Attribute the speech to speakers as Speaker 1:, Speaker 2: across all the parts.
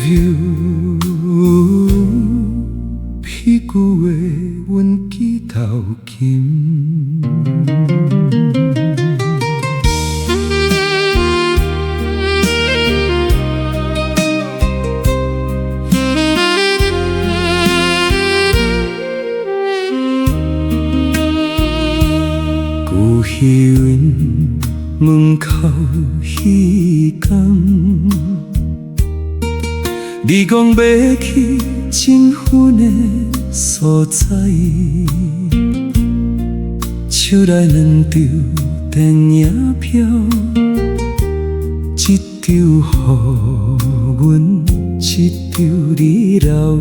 Speaker 1: love you 피구의 원기 닿김 고희윈 문카우희강 리공백이 진훈의 소자이 추라는 듀댕야벼 지듀허운 지듀리라우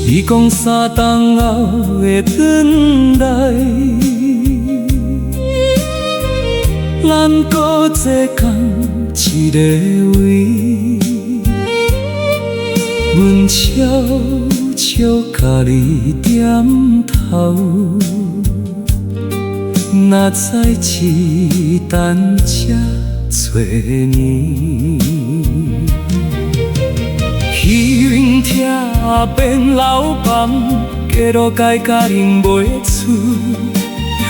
Speaker 1: 이공사당아에 든다이 란꼬제강 지레위 문초초 가리디암타우 나자이치 단자 죄니 hiền thia bên lão băm kê đo cai ca đình bối chu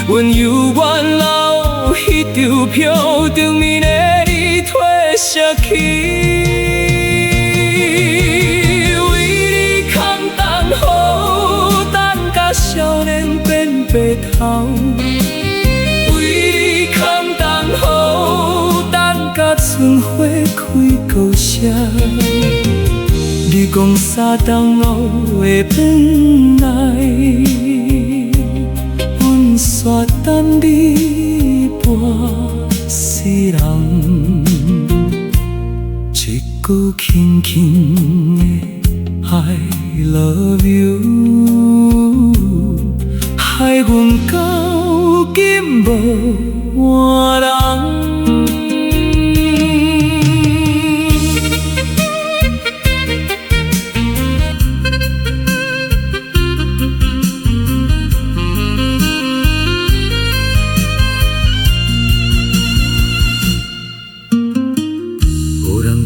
Speaker 1: when you want lao hi tiêu phiêu tiêu mi nê đi thuê xa khi uy đi khang tan hô tan ca sao nên bên bề thao uy đi khang tan hô tan ca xuân huế khuy cầu xa đi cùng xa đang ngồi bên này un xoa tan đi qua si rằng chỉ cố kinh kinh I love you hai quần cao kim bờ hoa đắng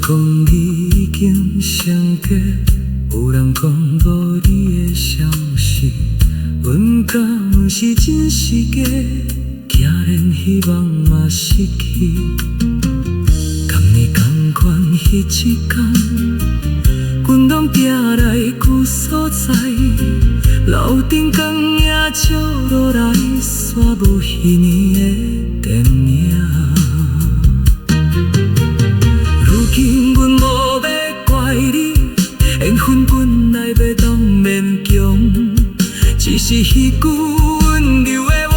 Speaker 1: 讲已经相隔，有人讲无你的消息，阮敢问是真是假？竟然希望嘛失去，甘你同款迄一天，阮拢行来旧所在，楼顶光影照落来，煞无彼年的电影。今阮无要怪你，缘分本来要当勉强，只是迄句温柔的话，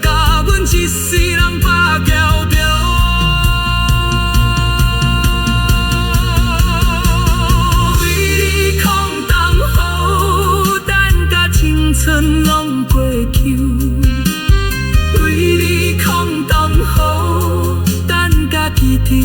Speaker 1: 甲阮一世人把桥中。为你空等候，等甲青春拢过去。为你空等候，等甲天天。